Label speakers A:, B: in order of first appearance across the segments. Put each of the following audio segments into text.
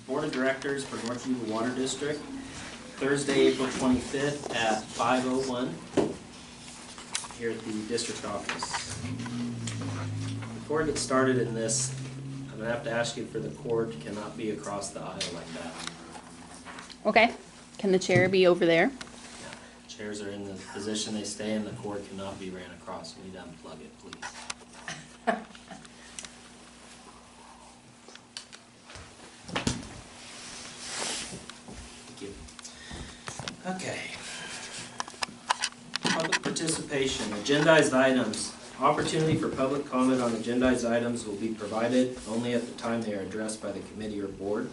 A: Board of Directors for Northview Water District, Thursday, April 25th at 5:01 here at the district office. Before I get started in this, I'm going to have to ask you for the cord cannot be across the aisle like that.
B: Okay. Can the chair be over there?
A: Yeah. Chairs are in the position they stay in, the cord cannot be ran across. We need to unplug it, please. Thank you. Okay. Public participation, agendized items. Opportunity for public comment on agendized items will be provided only at the time they are addressed by the committee or board.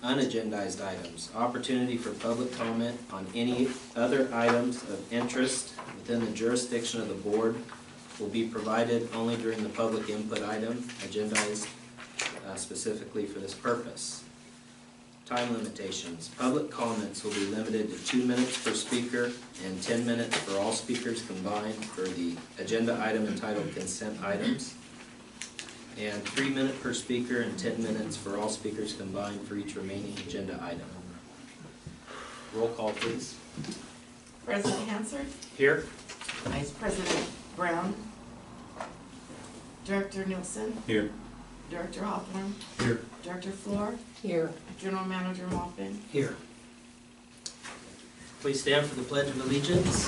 A: Unagendized items. Opportunity for public comment on any other items of interest within the jurisdiction of the board will be provided only during the public input item, agendized specifically for this purpose. Time limitations. Public comments will be limited to 2 minutes per speaker and 10 minutes for all speakers combined for the agenda item entitled consent items, and 3 minutes per speaker and 10 minutes for all speakers combined for each remaining agenda item. Roll call, please.
C: President Hansard?
A: Here.
C: Vice President Brown? Director Nielsen?
D: Here.
C: Director Hawthorne?
D: Here.
C: Director Floor?
E: Here.
C: General Manager Maupin?
A: Here. Please stand for the Pledge of Allegiance.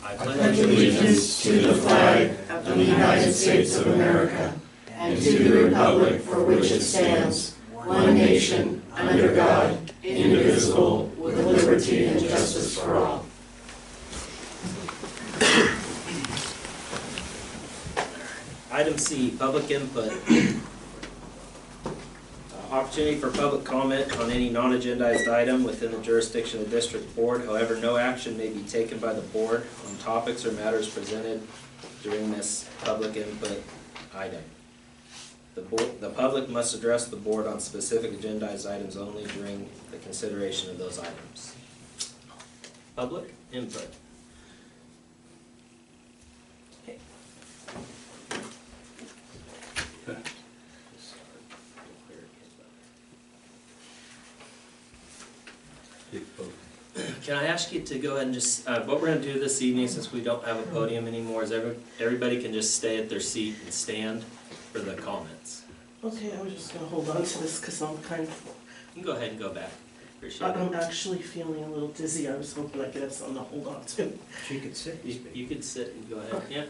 A: I
E: Pledge allegiance to the flag of the United States of America and to the republic for which it stands, one nation, under God, indivisible, with liberty and justice for all.
A: Item C, public input. Opportunity for public comment on any non-agendized item within the jurisdiction of the district board. However, no action may be taken by the board on topics or matters presented during this public input item. The public must address the board on specific agendized items only during the consideration of those items. Public input. Can I ask you to go ahead and just, what we're going to do this evening, since we don't have a podium anymore, is everybody can just stay at their seat and stand for the comments.
F: Okay, I was just going to hold on to this because I'm kind of...
A: You can go ahead and go back. Appreciate it.
F: I'm actually feeling a little dizzy. I was hoping I could have something to hold on to.
D: She could sit.
A: You could sit and go ahead. Yeah.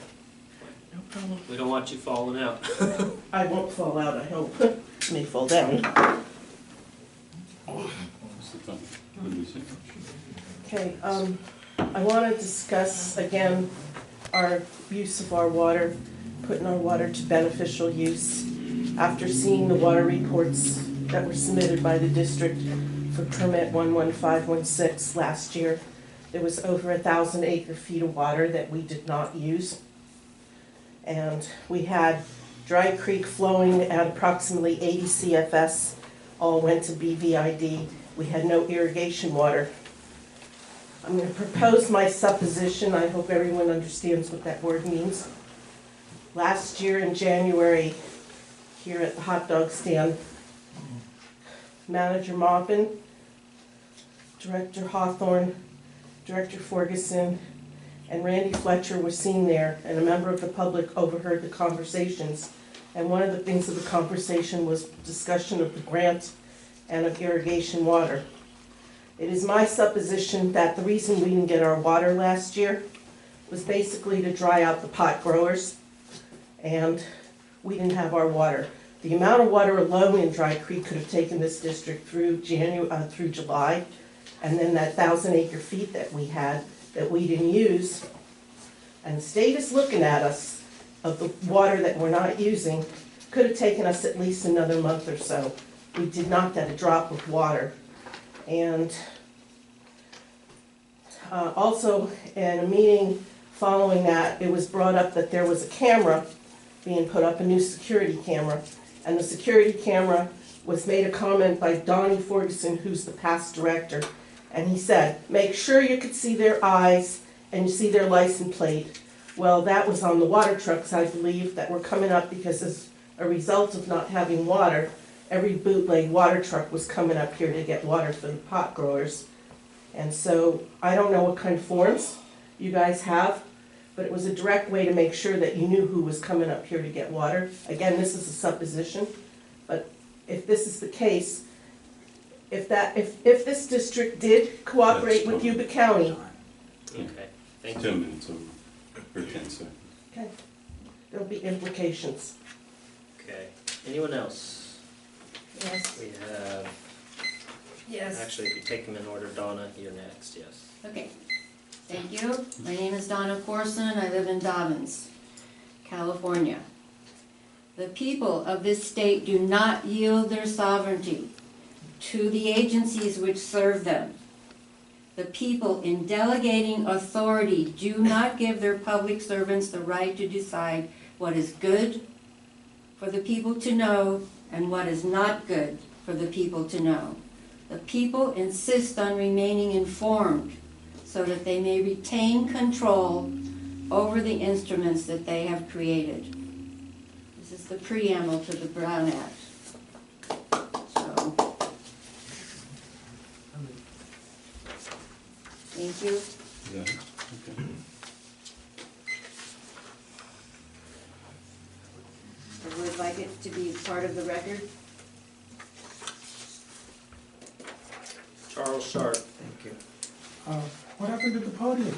F: No problem.
A: We don't want you falling out.
F: I won't fall out, I hope. May fall down. Okay, I want to discuss again our use of our water, putting our water to beneficial use. After seeing the water reports that were submitted by the district for permit 11516 last year, there was over 1,000 acre-feet of water that we did not use. And we had Dry Creek flowing at approximately 80 CFS, all went to BVID. We had no irrigation water. I'm going to propose my supposition. I hope everyone understands what that word means. Last year in January, here at the hot dog stand, Manager Maupin, Director Hawthorne, Director Ferguson, and Randy Fletcher were seen there, and a member of the public overheard the conversations. And one of the things of the conversation was discussion of the grant and of irrigation water. It is my supposition that the reason we didn't get our water last year was basically to dry out the pot growers, and we didn't have our water. The amount of water alone in Dry Creek could have taken this district through through July, and then that 1,000 acre-feet that we had that we didn't use, and the state is looking at us of the water that we're not using, could have taken us at least another month or so. We did not get a drop of water. And also in a meeting following that, it was brought up that there was a camera being put up, a new security camera, and the security camera was made a comment by Donnie Ferguson, who's the past director, and he said, make sure you could see their eyes and you see their license plate. Well, that was on the water trucks, I believe, that were coming up because as a result of not having water, every bootleg water truck was coming up here to get water for the pot growers. And so I don't know what kind of forms you guys have, but it was a direct way to make sure that you knew who was coming up here to get water. Again, this is a supposition, but if this is the case, if this district did cooperate with Yuba County,
A: Okay, thank you.
E: 10 minutes over, or 10 seconds.
F: okay, there'll be implications.
A: Okay, anyone else?
D: Yes,
A: We have,
D: yes.
A: actually, if you take them in order, Donna, you're next, yes.
D: Okay, thank you. My name is Donna Corson. I live in Dobbins, California. The people of this state do not yield their sovereignty to the agencies which serve them. The people, in delegating authority, do not give their public servants the right to decide what is good for the people to know and what is not good for the people to know. The people insist on remaining informed so that they may retain control over the instruments that they have created. This is the preamble to the Brown Act. So, thank you.
E: Is that it? Okay.
D: I would like it to be part of the record.
A: Charles Sharp. Thank you.
G: What happened to the podium?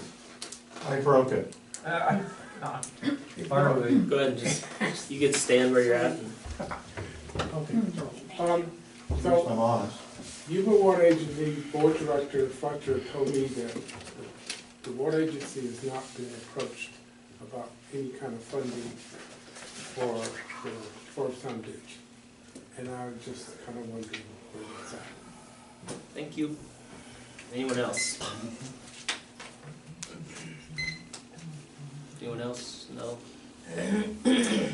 H: I broke it.
A: Go ahead and just, you get to stand where you're at. And
G: Okay.
H: I'm
G: So,
H: honest.
G: Yuba Water Agency Board Director Fletcher told me that the water agency has not been approached about any kind of funding for Forest Ditch. And I was just kind of wondering where that's at.
A: thank you. Anyone else? Anyone else? No? Right.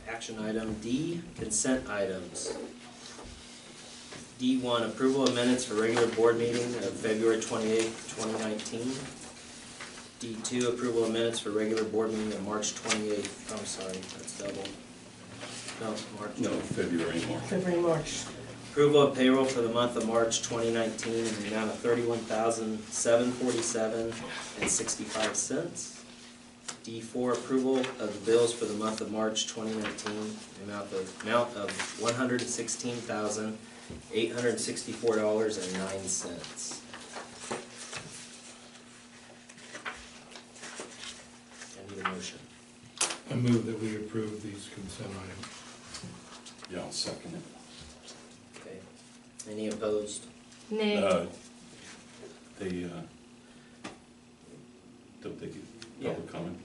A: Action item D, consent items. D1, approval of minutes for regular board meeting of February 28th, 2019. D2, approval of minutes for regular board meeting of March 28th. I'm sorry, that's double. No, March.
E: No, February, March.
F: February, March.
A: Approval of payroll for the month of March 2019 in the amount of $31,747.65. D4, approval of the bills for the month of March 2019, the amount of $116,864.09. I need a motion.
I: I move that we approve these consent items.
E: Yeah, I'll second it.
A: Okay. Any opposed?
C: Nay.
E: Don't they get
A: Yeah.
E: public comment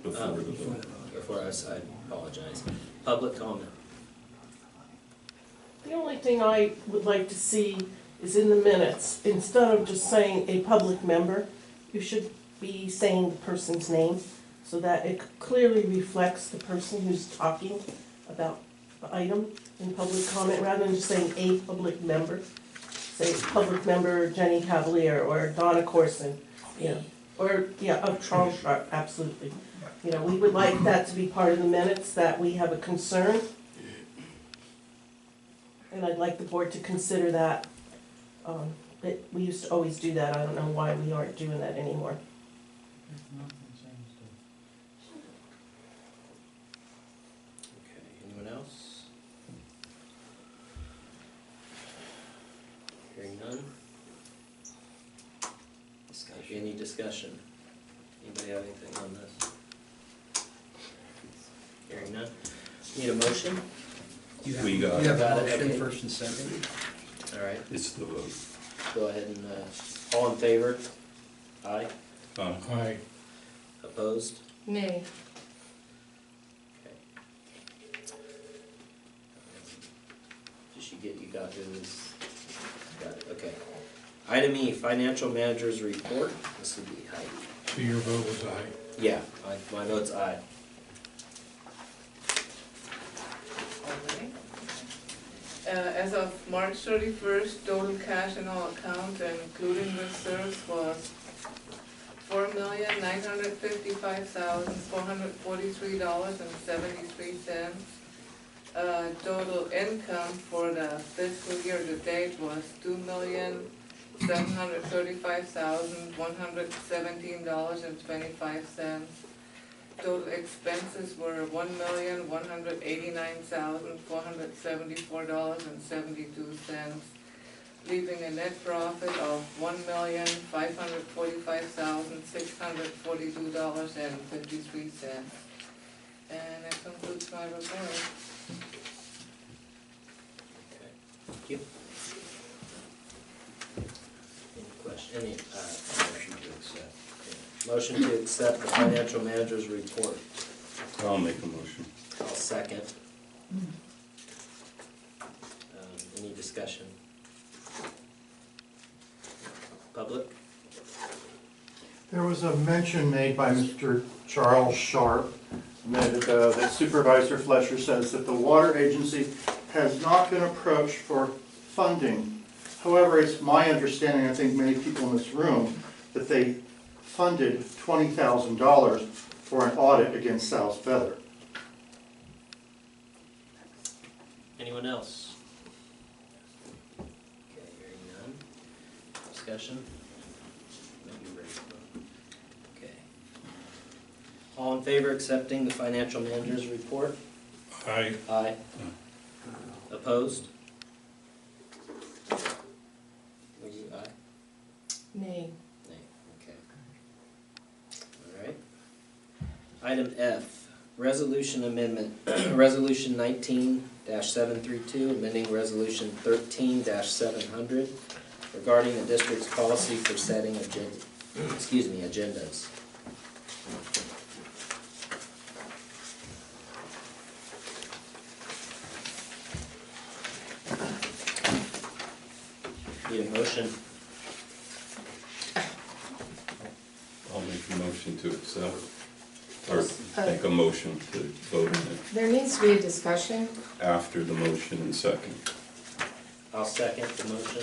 E: before the vote?
A: Before us, I apologize. Public comment.
F: The only thing I would like to see is in the minutes, instead of just saying a public member, you should be saying the person's name so that it clearly reflects the person who's talking about the item in public comment, rather than just saying a public member. Say public member Jenny Cavalier or Donna Corson, you know, or, yeah, of Charles Sharp, absolutely. You know, we would like that to be part of the minutes, that we have a concern. And I'd like the board to consider that. We used to always do that, I don't know why we aren't doing that anymore.
A: Okay, anyone else? Hearing none? Any discussion? Anybody have anything on this? Hearing none? Need a motion?
E: We got
I: You have
A: Got
I: a
A: it,
I: motion
A: okay.
I: first and second?
A: All right,
E: It's the vote.
A: go ahead and, all in favor? Aye.
I: Aye.
A: Opposed?
C: Nay.
A: Okay. You got who's, got it, okay. Item E, financial manager's report. This would be Heidi.
I: So your vote was aye.
A: Yeah, my vote's aye.
J: As of March 31st, total cash in all accounts and including reserves was $4,955,443.73. Total income for the fiscal year to date was $2,735,117.25. Total expenses were $1,189,474.72, leaving a net profit of $1,545,642.53. And that concludes my report.
A: Thank you. Any question, motion to accept? Motion to accept the financial manager's report.
E: I'll make a motion.
A: I'll second. Any discussion? Public?
H: There was a mention made by Mr. Charles Sharp that Supervisor Fletcher says that the water agency has not been approached for funding. However, it's my understanding, I think many people in this room, that they funded $20,000 for an audit against South Feather.
A: Anyone else? Okay, hearing none. Discussion? Maybe ready to vote. Okay. All in favor of accepting the financial manager's report?
I: Aye.
A: Aye. Opposed? Were you aye?
F: Nay.
A: Nay, okay. All right. Item F, resolution amendment, resolution 19-732, amending resolution 13-700 regarding the district's policy for setting agendas. Need a motion?
E: I'll make a motion to accept, or make a motion to vote on it
K: There needs to be a discussion.
E: after the motion and second.
A: I'll second the motion.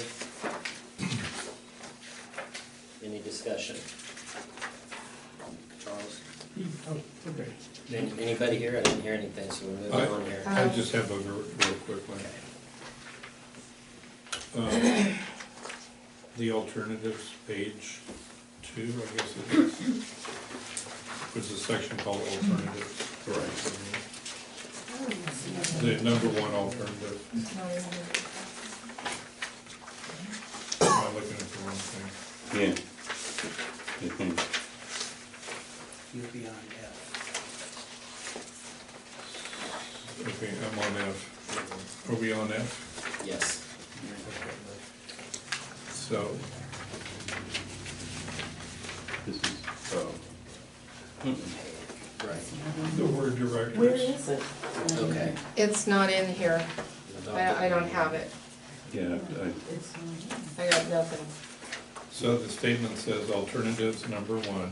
A: Any discussion? Charles?
I: Okay.
A: Anybody here? I didn't hear anything, so we're moving on here.
I: I just have a real quick one. The alternatives, page 2, I guess it is. There's a section called alternatives.
E: Right.
I: The number 1 alternative. Am I looking at the wrong thing?
E: Yeah. I think,
L: You'll be on F.
I: Okay, I'm on F. Are we on F?
A: Yes.
I: So,
E: this is,
A: Right.
I: the word directors.
F: Where is it?
A: Okay.
K: It's not in here. I don't have it.
E: yeah,
K: I got nothing.
I: So the statement says alternatives number 1,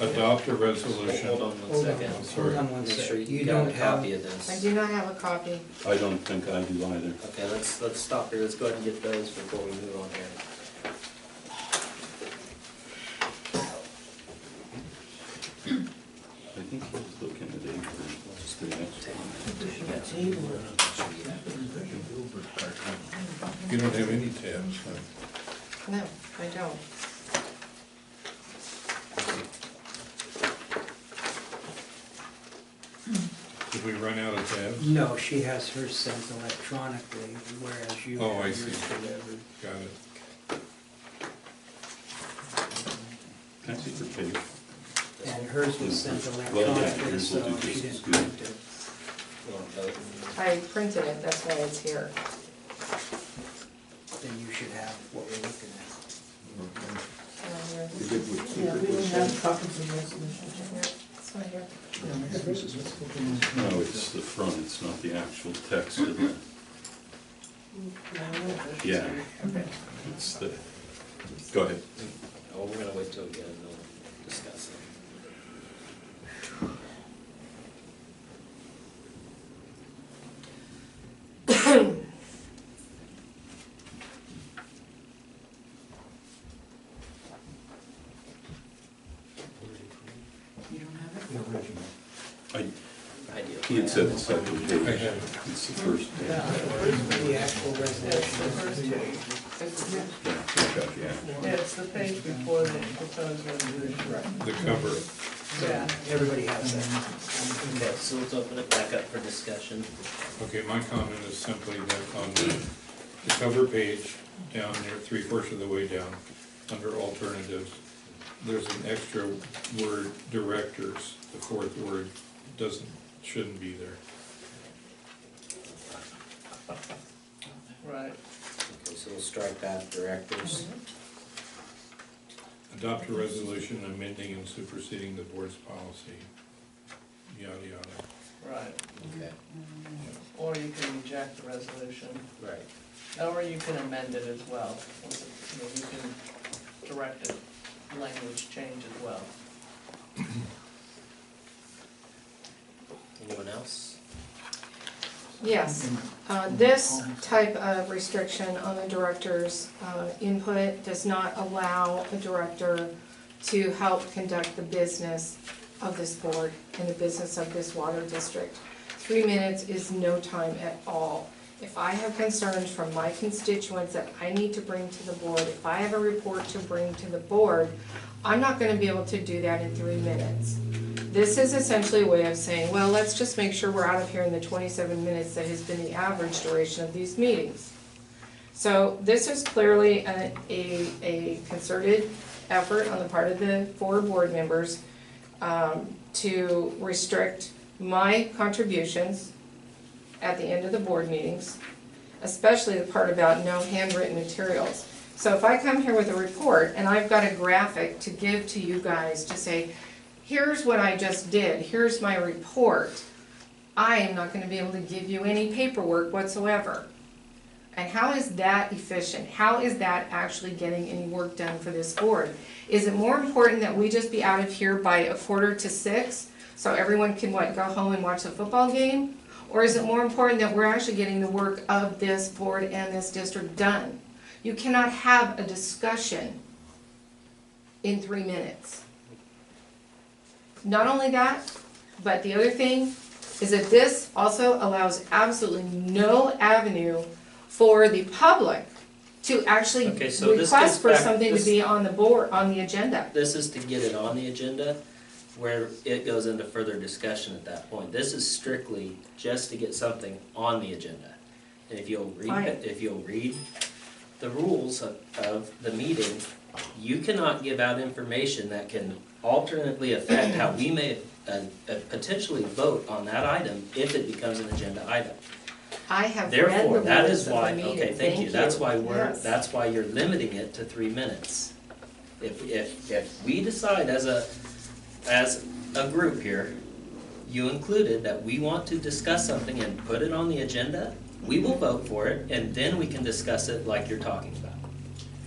I: adopt a resolution.
A: Hold on one second.
I: I'm sorry.
L: Hold on one
A: Make sure
L: second.
A: you
L: You
A: got
L: don't
A: a
L: have,
A: copy of
K: I
A: this.
K: do not have a copy.
E: I don't think I do either.
A: Okay, let's stop here. Let's go ahead and get those before we move on here.
E: I think he was looking at April, just the next one.
I: You don't have any tabs, huh?
K: No, I don't.
I: Did we run out of tabs?
L: no, she has hers sent electronically, whereas you
I: Oh,
L: have
I: I
L: yours
I: see.
L: delivered.
I: Got it.
E: Can I see your page?
L: And hers was sent
E: Well, yeah,
L: electronically,
E: yours will
L: so
E: do
L: she
E: just as
L: didn't
E: good.
L: print it.
A: You want to vote?
K: I printed it, that's why it's here.
L: Then you should have what we're looking at.
E: You did with
F: Yeah, we don't
E: super-
F: have copies of resolution.
K: It's not here.
E: No, it's the front, it's not the actual text of it. Yeah, it's the, go ahead.
A: Oh, we're gonna wait till we get it and we'll discuss it.
H: the original.
A: Ideal.
E: He had said the second
I: I
E: page.
I: have
E: It's the first page.
L: The actual resolution.
E: Yeah.
F: It's the page before the proposed resolution.
I: the cover.
F: Yeah.
L: Everybody has that.
A: Okay, so let's open it back up for discussion.
I: Okay, my comment is simply that on the cover page, down near 3/4 of the way down, under alternatives, there's an extra word, directors. The fourth word shouldn't be there.
F: Right.
A: Okay, so we'll strike that, directors.
I: Adopt a resolution amending and superseding the board's policy, yada, yada.
F: Right.
A: Okay,
F: Or you can reject the resolution,
A: right.
F: or you can amend it as well. You can direct it, language change as well.
A: Anyone else?
K: Yes, this type of restriction on the director's input does not allow a director to help conduct the business of this board and the business of this water district. 3 minutes is no time at all. If I have concerns from my constituents that I need to bring to the board, if I have a report to bring to the board, I'm not gonna be able to do that in 3 minutes. This is essentially a way of saying, well, let's just make sure we're out of here in the 27 minutes that has been the average duration of these meetings. So this is clearly a concerted effort on the part of the 4 board members to restrict my contributions at the end of the board meetings, especially the part about no handwritten materials. So if I come here with a report and I've got a graphic to give to you guys to say, here's what I just did, here's my report, I am not gonna be able to give you any paperwork whatsoever. And how is that efficient? How is that actually getting any work done for this board? Is it more important that we just be out of here by 5:45 so everyone can go home and watch a football game? Or is it more important that we're actually getting the work of this board and this district done? You cannot have a discussion in 3 minutes. Not only that, but the other thing is that this also allows absolutely no avenue for the public to actually
A: Okay, so this
K: request
A: gets
K: for
A: back-
K: something to
A: this-
K: be on the board, on the agenda.
A: This is to get it on the agenda, where it goes into further discussion at that point. This is strictly just to get something on the agenda. And if you'll read,
K: Fine.
A: the rules of the meeting, you cannot give out information that can alternately affect how we may potentially vote on that item if it becomes an agenda item.
K: I have read the
A: Therefore, that
K: rules
A: is
K: of
A: why,
K: the meeting.
A: okay, thank you, that's why
K: Yes.
A: that's why you're limiting it to 3 minutes. If we decide as a group here, you included that we want to discuss something and put it on the agenda, we will vote for it, and then we can discuss it like you're talking about.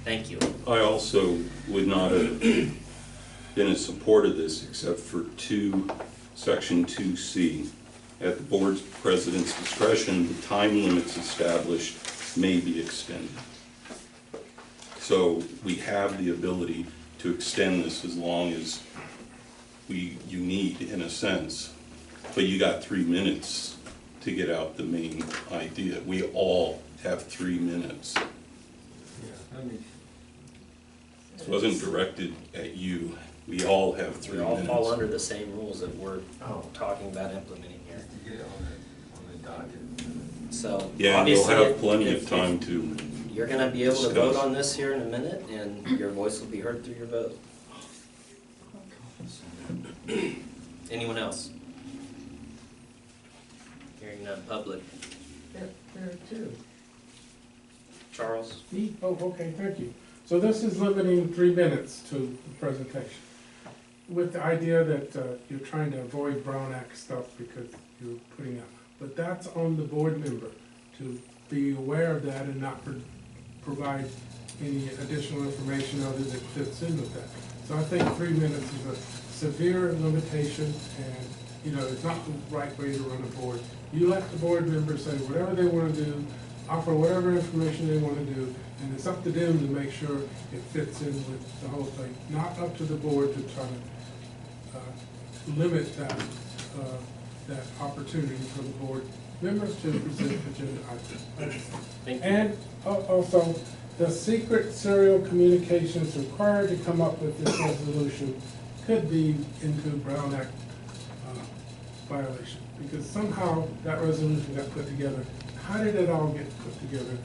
A: Thank you.
E: I also would not have been in support of this except for section 2C. At the board's president's discretion, the time limits established may be extended. So we have the ability to extend this as long as you need, in a sense. But you got 3 minutes to get out the main idea. We all have 3 minutes. This wasn't directed at you. We all have 3
A: We
E: minutes.
A: all fall under the same rules that we're talking about implementing here. So,
E: Yeah, and you'll
A: obviously,
E: have plenty of time to,
A: you're gonna be able to
E: discuss.
A: vote on this here in a minute, and your voice will be heard through your vote. Anyone else? Hearing none, public.
G: There too.
A: Charles?
G: Oh, okay, thank you. So this is limiting 3 minutes to the presentation, with the idea that you're trying to avoid Brown Act stuff because you're putting out. But that's on the board member to be aware of that and not provide any additional information other that fits in with that. So I think 3 minutes is a severe limitation, and it's not the right way to run a board. You let the board members say whatever they want to do, offer whatever information they want to do, and it's up to them to make sure it fits in with the whole thing. Not up to the board to try to limit that, that opportunity for the board members to present agenda items.
A: Thank you.
G: And also, the secret serial communications required to come up with this resolution could be into Brown Act violation, because somehow that resolution got put together. How did it all get put together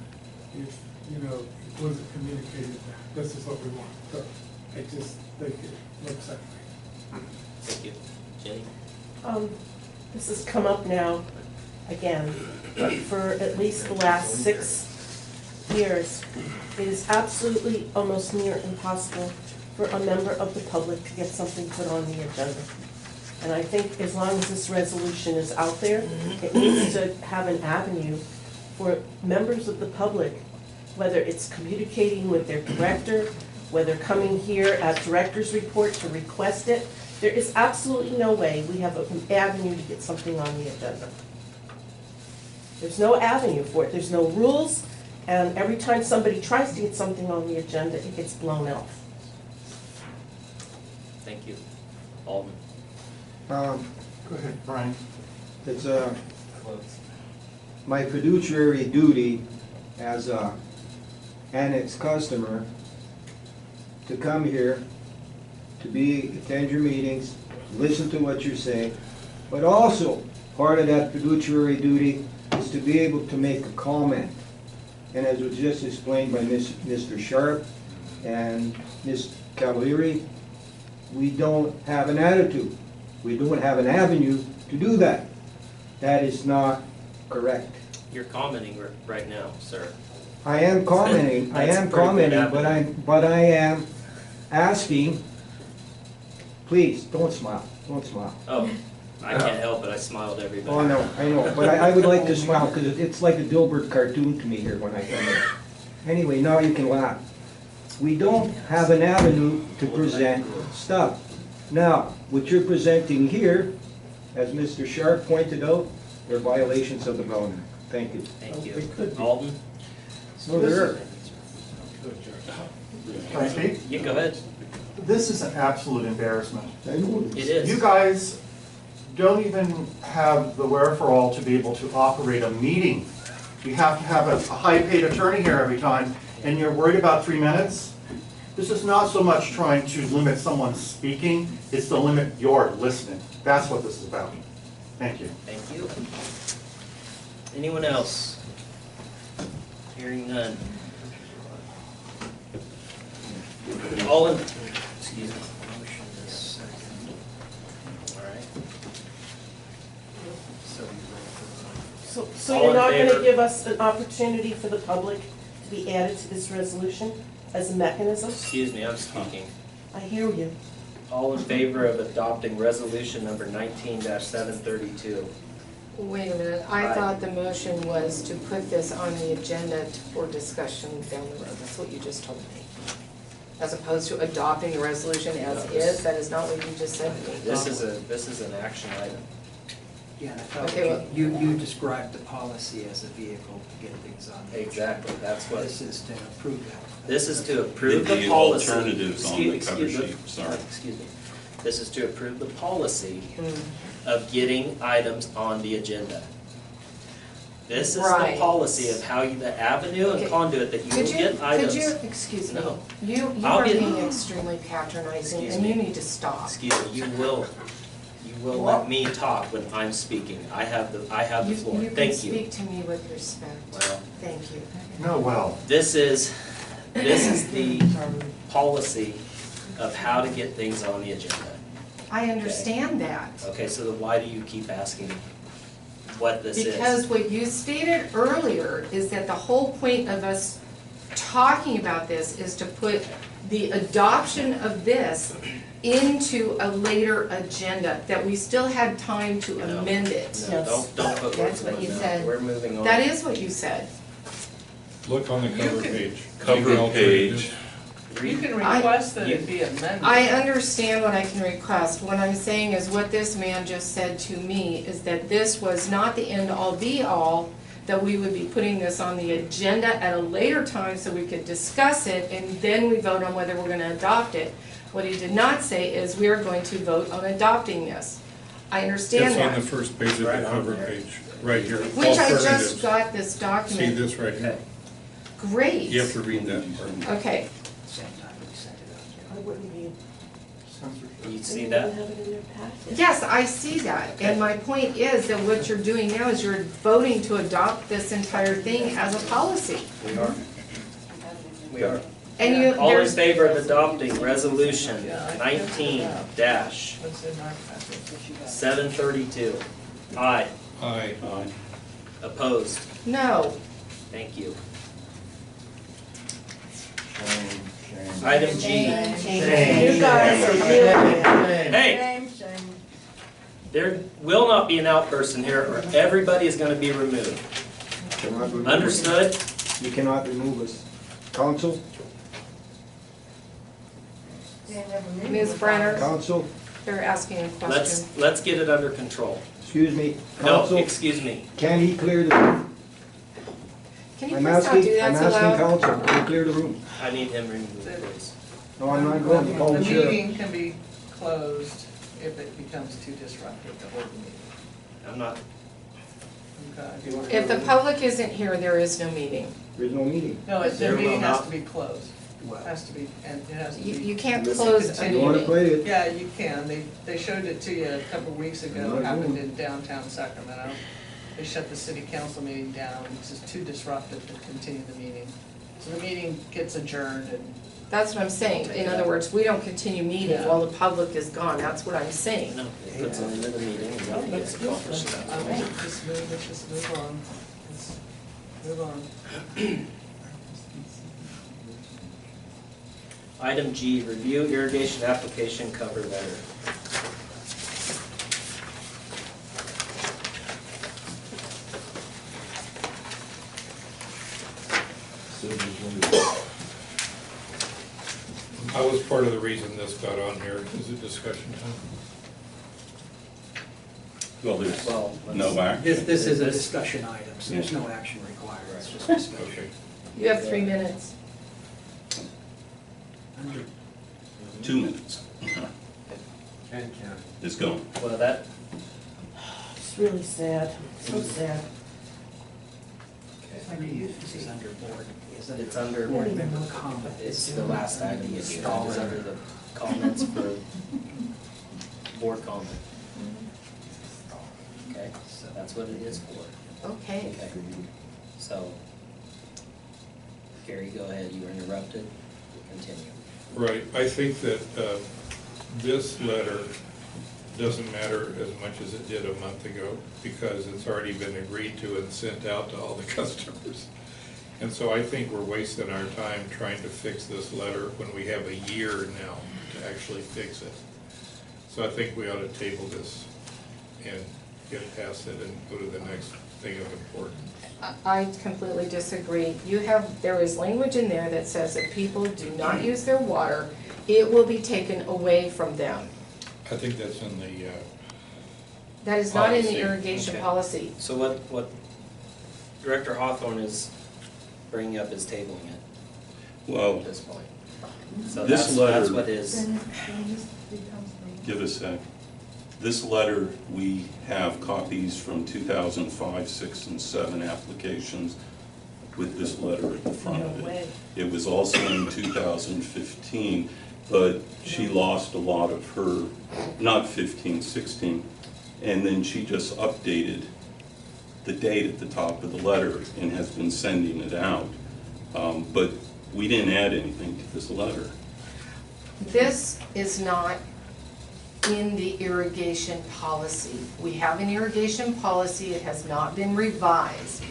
G: if, you know, it wasn't communicated that this is what we want? So I just think it looks like me.
A: Thank you. Jenny?
F: This has come up now, again, but for at least the last 6 years. It is absolutely almost near impossible for a member of the public to get something put on the agenda. And I think as long as this resolution is out there, it needs to have an avenue for members of the public, whether it's communicating with their director, whether coming here at director's report to request it. There is absolutely no way we have an avenue to get something on the agenda. There's no avenue for it. There's no rules, and every time somebody tries to get something on the agenda, it gets blown off.
A: Thank you. Alden?
H: Go ahead, Brian.
M: It's my fiduciary duty as a annex customer to come here, to attend your meetings, listen to what you say, but also part of that fiduciary duty is to be able to make a comment. And as was just explained by Mr. Sharp and Ms. Cavalieri, we don't have an attitude. We don't have an avenue to do that. That is not correct.
A: You're commenting right now, sir.
M: I am commenting, but I am asking, please, don't smile, don't smile.
A: Oh, I can't help it. I smiled at everybody.
M: Oh, no, I know, but I would like to smile, because it's like a Dilbert cartoon to me here when I come in. Anyway, now you can laugh. We don't have an avenue to present stuff. Now, what you're presenting here, as Mr. Sharp pointed out, are violations of the Brown Act. Thank you.
A: Thank you.
G: It could be.
A: Alden?
M: No, there are.
H: Can I speak?
A: You go ahead.
H: This is an absolute embarrassment.
A: It is.
H: You guys don't even have the wherewithal to be able to operate a meeting. You have to have a high-paid attorney here every time, and you're worried about 3 minutes? This is not so much trying to limit someone's speaking, it's to limit your listening. That's what this is about. Thank you.
A: Thank you. Anyone else? Hearing none. All in, excuse me. Motion is second. All right.
F: So
A: All
F: you're
A: in
F: not
A: favor?
F: gonna give us an opportunity for the public to be added to this resolution as a mechanism?
A: Excuse me, I'm speaking.
F: I hear you.
A: All in favor of adopting resolution number 19-732?
K: Wait a minute, I
A: Aye.
K: thought the motion was to put this on the agenda for discussion down the road. That's what you just told me. As opposed to adopting the resolution as is, that is not what you just said to me.
A: This is an action item.
L: Yeah, and I thought
K: Okay, well-
L: you described the policy as a vehicle to get things on. the
A: Exactly, that's what,
L: This is to approve that.
A: this is to approve the
E: The
A: policy.
E: alternatives on the cover
A: Excuse me.
E: sheet, sorry.
A: Excuse me. This is to approve the policy
K: Mm.
A: of getting items on the agenda. This is the
K: Right.
A: policy of how you, the avenue and
K: Okay.
A: conduit that you will
K: Could you,
A: get items.
K: could you, excuse me,
A: No.
K: you
A: I'll
K: are
A: get-
K: being extremely patronizing
A: Excuse
K: and
A: me.
K: you need to stop.
A: Excuse me, you will let me talk when I'm speaking. I have the floor.
K: You can
A: Thank you.
K: speak to me with respect.
A: Well,
K: Thank you.
H: No, well,
A: this is the policy of how to get things on the agenda.
K: I understand that.
A: Okay, so then why do you keep asking what this is?
K: Because what you stated earlier is that the whole point of us talking about this is to put the adoption of this into a later agenda, that we still had time to
A: No.
K: amend it.
A: No, don't put words
D: That's
A: in
D: what
A: my
D: you
A: mouth.
D: said.
A: We're moving on.
K: That is what you said.
I: Look on the cover
J: can-
I: page.
E: Cover
I: Alternatives.
E: page.
J: You can
K: I-
J: request that it be amended.
K: I understand what I can request. What I'm saying is what this man just said to me is that this was not the end-all be-all, that we would be putting this on the agenda at a later time so we could discuss it and then we vote on whether we're gonna adopt it. What he did not say is we are going to vote on adopting this. I understand
I: It's on the
K: that,
I: first page of the
A: Right on
I: cover
A: there.
I: page, right here.
K: which I just
I: Alternatives.
K: got this
I: See
K: document.
I: this right here?
K: Great.
I: You have to read that part.
K: Okay,
L: Same time we sent it out.
F: I wouldn't be.
A: You see
F: They
A: that?
F: didn't have it in their packet.
K: yes, I see that, and my point is that what you're doing now is you're voting to adopt this entire thing as a policy.
A: We are. We are.
K: And you,
A: All in
K: there's,
A: favor of adopting resolution 19-732? Aye.
I: Aye.
A: Opposed?
K: no,
A: Thank you. Item G.
F: You guys are really.
A: Hey! There will not be an outperson here, or everybody is gonna be removed.
M: Cannot remove us.
A: Understood?
M: You cannot remove us. Council,
K: Ms. Brenner,
M: council,
K: they're asking a question.
A: Let's get it under control.
M: excuse me,
A: No,
M: council,
A: excuse me.
M: can he clear the room?
K: Can you
M: I'm
K: please not do
M: asking, I'm
K: that so
M: asking
K: loud?
M: council, can he clear the room?
A: I need him removed, please.
M: No, I'm not going, you call the sheriff.
N: can be closed if it becomes too disruptive to hold the meeting.
A: I'm not,
K: If the public isn't here, there is no meeting.
M: There's no meeting.
N: No, the
A: There will
N: meeting has
A: not-
N: to be closed. Has to be, and it has to be.
K: You can't
N: This
K: close a
N: continue.
M: You wanna
K: meeting.
M: play it?
N: Yeah, you can. They showed it to you a couple of weeks ago.
M: Not
N: It happened
M: doing.
N: in downtown Sacramento. They shut the city council meeting down. It's just too disruptive to continue the meeting. So the meeting gets adjourned and
K: That's what I'm saying. In other words, we don't continue meeting
N: Yeah.
K: while the public is gone. That's what I'm saying.
A: no, it puts an end to the meeting and nothing gets accomplished.
N: let's just move on. Let's move on.
A: Item G, review irrigation application cover letter.
I: I was part of the reason this got on here. Is it discussion time?
E: Well, there's
A: Well,
E: no action.
L: This is a discussion item, so there's no action required, it's just discussion.
I: Okay.
K: You have 3 minutes.
E: 2 minutes. It's gone.
A: Well, that,
F: It's really sad, so sad.
L: This is under board, isn't it?
A: it's under,
L: Board member comment.
A: it's the last item, it's under the comments for board comment. Okay, so that's what it is for.
K: Okay.
A: Okay, so, Gary, go ahead, you were interrupted, continue.
I: Right, I think that this letter doesn't matter as much as it did a month ago, because it's already been agreed to and sent out to all the customers. And so I think we're wasting our time trying to fix this letter when we have a year now to actually fix it. So I think we ought to table this and get past it and go to the next thing of importance.
K: I completely disagree. There is language in there that says if people do not use their water, it will be taken away from them.
I: I think that's in the,
K: That is not in the
I: Policy.
K: irrigation
A: Okay.
K: policy.
A: So what Director Hawthorne is bringing up is tabling it
E: Well,
A: at this point. So
E: This
A: that's
E: letter-
A: what is,
E: give a sec. This letter, we have copies from 2005, 6, and 7 applications with this letter at the front of it. It was also in 2015, but she lost a lot of her, not 15, 16, and then she just updated the date at the top of the letter and has been sending it out. But we didn't add anything to this letter.
K: This is not in the irrigation policy. We have an irrigation policy, it has not been revised.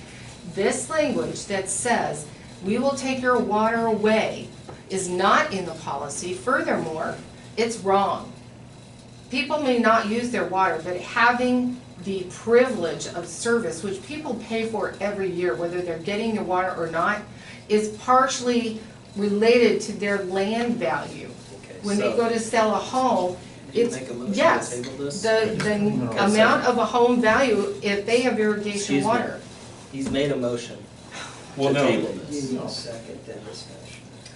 K: This language that says, we will take your water away, is not in the policy. Furthermore, it's wrong. People may not use their water, but having the privilege of service, which people pay for every year, whether they're getting their water or not, is partially related to their land value.
A: okay,
K: When they go
A: so,
K: to sell a home,
A: did you
K: it's,
A: make a motion to
K: yes,
A: table this?
K: the amount of a home value, if they have irrigation
A: Excuse me.
K: water.
A: He's made a motion
E: Well,
A: to
E: no.
A: table
L: You
A: this.
L: need a second, then discussion.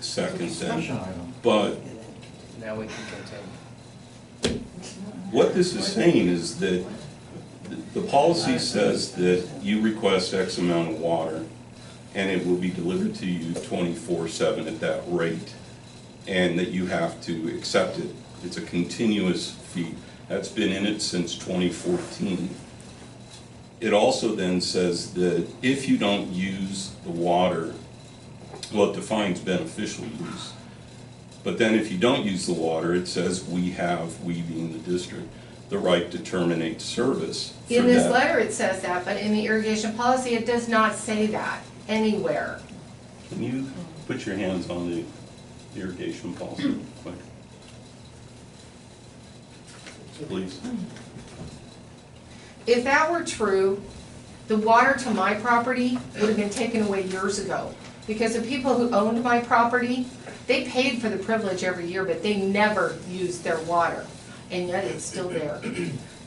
E: Second,
H: Discussion
E: then.
H: item.
E: But
A: Now we can continue.
E: What this is saying is that the policy says that you request X amount of water, and it will be delivered to you 24/7 at that rate, and that you have to accept it. It's a continuous fee. That's been in it since 2014. It also then says that if you don't use the water, well, it defines beneficial use. But then if you don't use the water, it says we being the district, the right to terminate service for
K: In this
E: that.
K: letter, it says that, but in the irrigation policy, it does not say that anywhere.
E: Can you put your hands on the irrigation policy, quick? Please.
K: If that were true, the water to my property would have been taken away years ago. Because the people who owned my property, they paid for the privilege every year, but they never used their water. And yet it's still there.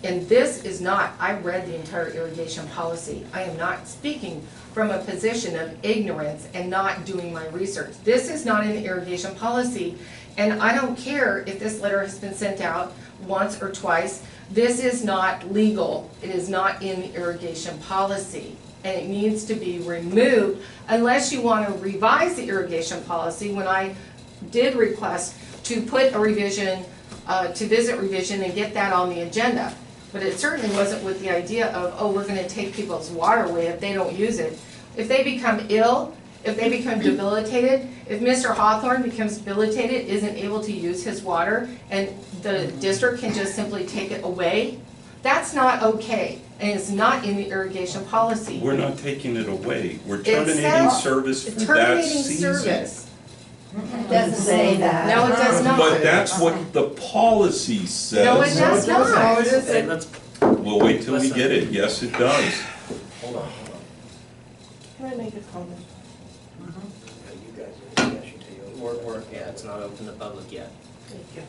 K: And this is not, I read the entire irrigation policy. I am not speaking from a position of ignorance and not doing my research. This is not in the irrigation policy. And I don't care if this letter has been sent out once or twice. This is not legal. It is not in the irrigation policy. And it needs to be removed unless you want to revise the irrigation policy. When I did request to put a revision, to visit revision and get that on the agenda. But it certainly wasn't with the idea of, oh, we're gonna take people's water away if they don't use it. If they become ill, if they become debilitated, if Mr. Hawthorne becomes debilitated, isn't able to use his water, and the district can just simply take it away, that's not okay, and it's not in the irrigation policy.
E: We're not taking it away. We're
K: It
E: terminating
K: says-
E: service for that
K: Terminating
E: season.
K: service.
D: It doesn't say that.
K: No, it does not.
E: But that's what the policy says.
K: No, it does not.
A: Hey, let's,
E: We'll wait till we
A: Listen.
E: get it. Yes, it does.
A: hold on.
F: Can I make a comment?
A: You guys, yeah, it's not open to public yet.
F: Thank you.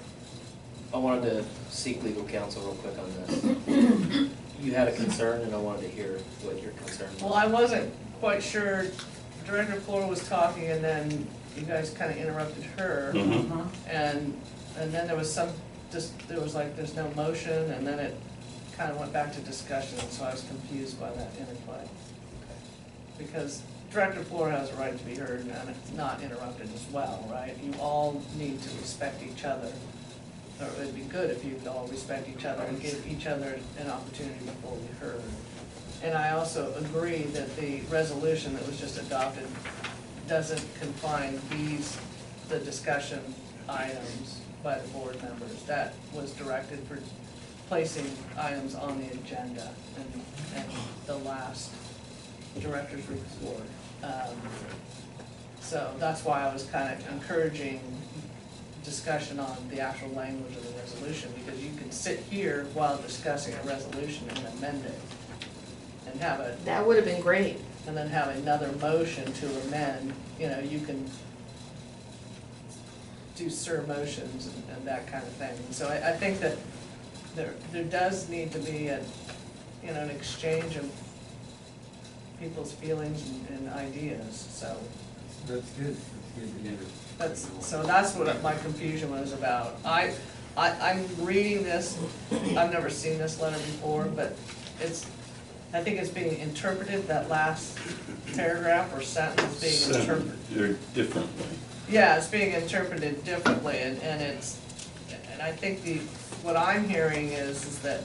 A: I wanted to seek legal counsel real quick on this. You had a concern, and I wanted to hear what your concern was.
N: Well, I wasn't quite sure, Director Flora was talking and then you guys kinda interrupted her.
E: Mhm.
N: And then there was some, there was like, there's no motion, and then it kinda went back to discussion, so I was confused by that interplay. Because Director Flora has a right to be heard and not interrupted as well, right? You all need to respect each other. Or it'd be good if you could all respect each other and give each other an opportunity to be fully heard. And I also agree that the resolution that was just adopted doesn't confine the discussion items by the board members. That was directed for placing items on the agenda and the last director's report. So that's why I was kind of encouraging discussion on the actual language of the resolution, because you can sit here while discussing a resolution and amend it. And have a,
K: That would have been great.
N: and then have another motion to amend, you can do motions and that kind of thing. So I think that there does need to be an exchange of people's feelings and ideas, so.
M: That's good.
N: So that's what my confusion was about. I'm reading this, I've never seen this letter before, but I think it's being interpreted, that last paragraph or sentence is being interpreted.
E: They're differently.
N: Yeah, it's being interpreted differently, and I think what I'm hearing is that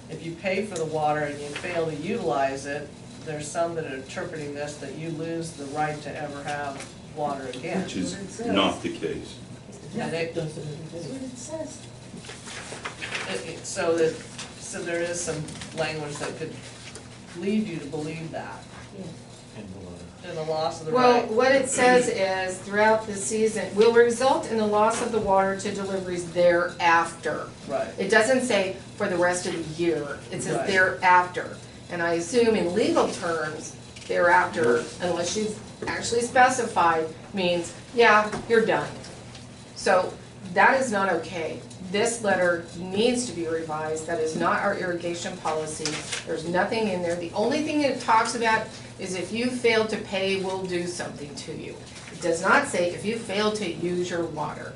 N: if you pay for the water and you fail to utilize it, there's some that are interpreting this that you lose the right to ever have water again.
E: Which is not the case.
N: And
F: That's what it says.
N: so there is some language that could lead you to believe that. In the loss of the
K: Well,
N: right.
K: what it says is, throughout the season, will result in the loss of the water to deliveries thereafter.
N: Right.
K: It doesn't say for the rest of the year, it says
N: Right.
K: thereafter. And I assume in legal terms, thereafter, unless you've actually specified, means, yeah, you're done. So that is not okay. This letter needs to be revised. That is not our irrigation policy. There's nothing in there. The only thing it talks about is if you fail to pay, we'll do something to you. It does not say if you fail to use your water.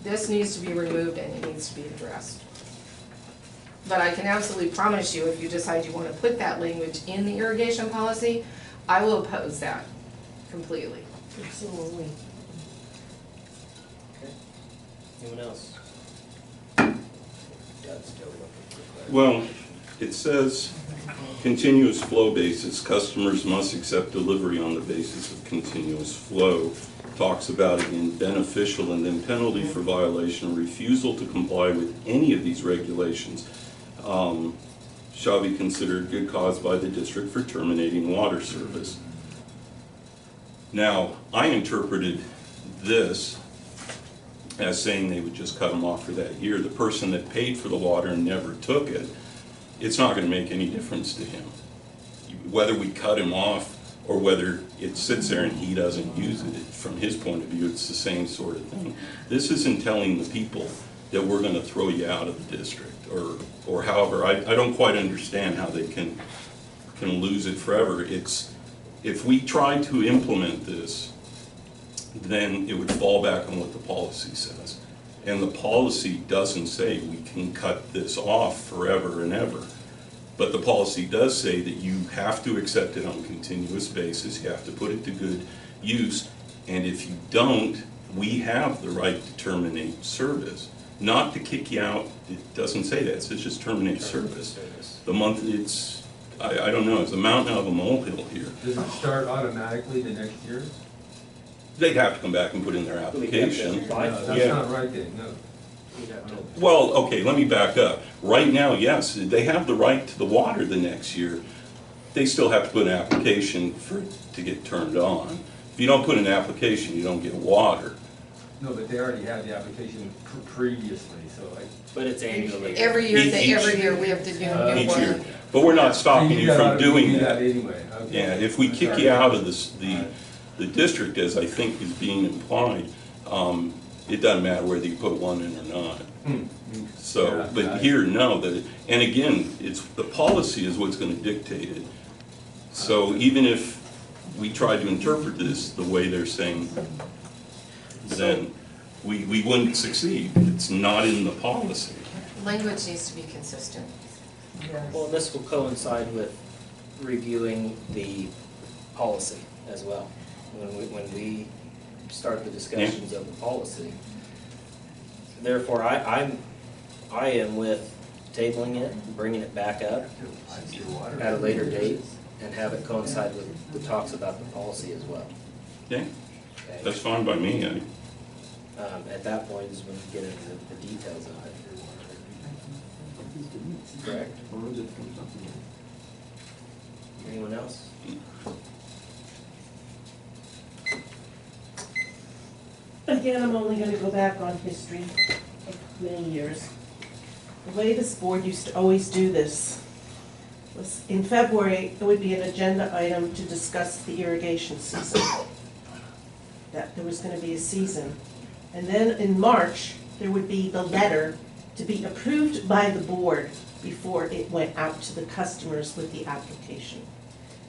K: This needs to be removed and it needs to be addressed. But I can absolutely promise you, if you decide you wanna put that language in the irrigation policy, I will oppose that completely.
F: Absolutely.
A: Anyone else?
E: Well, it says continuous flow basis, customers must accept delivery on the basis of continuous flow. Talks about, again, beneficial and then penalty for violation or refusal to comply with any of these regulations shall be considered good cause by the district for terminating water service. Now, I interpreted this as saying they would just cut them off for that year. The person that paid for the water and never took it, it's not going to make any difference to him. Whether we cut him off or whether it sits there and he doesn't use it, from his point of view, it's the same sort of thing. This isn't telling the people that we're going to throw you out of the district or however. I don't quite understand how they can lose it forever. It's, if we try to implement this, then it would fall back on what the policy says. And the policy doesn't say we can cut this off forever and ever. But the policy does say that you have to accept it on a continuous basis, you have to put it to good use, and if you don't, we have the right to terminate service. Not to kick you out, it doesn't say that, it says just terminate service. The month, it's, I don't know, it's a mountain out of a molehill here.
O: Does it start automatically the next year?
E: They'd have to come back and put in their application.
O: No, that's not right then, no.
E: Well, okay, let me back up. Right now, yes, they have the right to the water the next year. They still have to put an application for it to get turned on. If you don't put an application, you don't get water.
O: No, but they already had the application previously, so I.
A: But it's annually.
K: Every year,
E: Each
K: we have to do a new
E: each
K: one.
E: year. But we're not stopping you from doing that.
O: Anyway, okay.
E: Yeah, if we kick you out of the district, as I think is being implied, it doesn't matter whether you put one in or not. So,
O: Yeah,
E: but here, no, and again, it's, the policy is what's gonna dictate it. So even if we try to interpret this the way they're saying, then we wouldn't succeed. It's not in the policy.
K: Language needs to be consistent.
A: Well, this will coincide with reviewing the policy as well. When we start the discussions of the policy. Therefore, I am with tabling it, bringing it back up at a later date, and have it coincide with the talks about the policy as well.
E: Okay,
A: Okay?
E: that's fine by me.
A: At that point is when we get into the details of it. Correct? Anyone else?
F: Again, I'm only gonna go back on history of many years. The way this board used to always do this was in February, it would be an agenda item to discuss the irrigation season. That there was gonna be a season. And then in March, there would be the letter to be approved by the board before it went out to the customers with the application.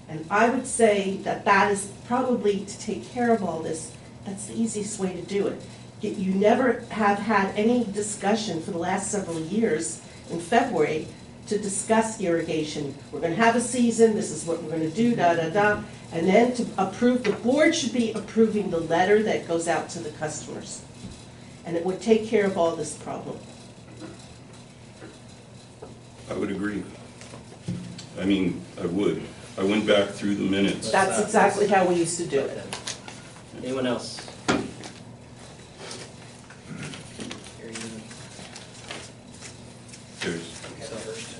F: And I would say that that is probably, to take care of all this, that's the easiest way to do it. You never have had any discussion for the last several years in February to discuss irrigation. We're gonna have a season, this is what we're gonna do, da-da-da. And then to approve, the board should be approving the letter that goes out to the customers. And it would take care of all this problem.
E: I would agree. I mean, I would. I went back through the minutes.
F: That's exactly how we used to do it.
A: Anyone else?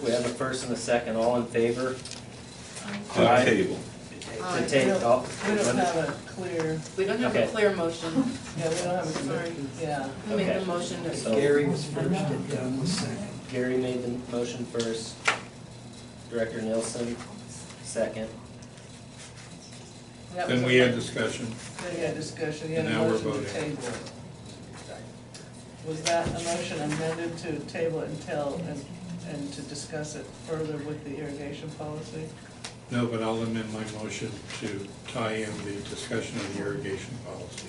A: We have a first and a second, all in favor?
E: To table.
A: To take, all.
N: We don't have a clear,
C: We don't have
A: Okay.
C: a clear motion.
N: yeah, we don't have a clear,
C: Sorry.
N: yeah.
C: I made
A: Okay.
C: the motion to.
A: So
L: Gary was first and Doug was second.
A: Gary made the motion first. Director Nielsen, second.
N: That
I: Then
N: was
I: we
N: a-
I: had discussion.
N: Then you had discussion, you had a
I: And now we're
N: motion to
I: voting.
N: table it. Was that a motion amended to table it until, and to discuss it further with the irrigation policy?
I: No, but I'll amend my motion to tie in the discussion of the irrigation policy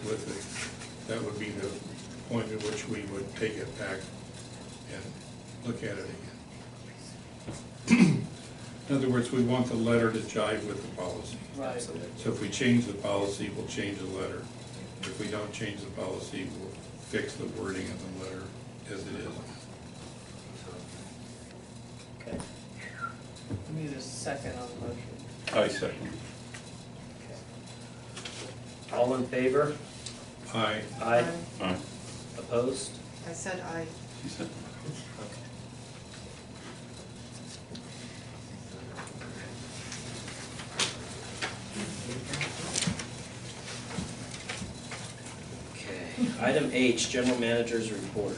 I: with it. That would be the point at which we would take it back and look at it again. In other words, we want the letter to jive with the policy.
N: Right.
A: So
I: So if we change the policy, we'll change the letter. If we don't change the policy, we'll fix the wording of the letter as it is.
A: okay.
N: We need a second on the motion.
I: I second.
A: All in favor?
I: Aye.
A: Aye.
I: Aye.
A: Opposed?
K: I said aye.
I: She said.
A: Okay, item H, general manager's report.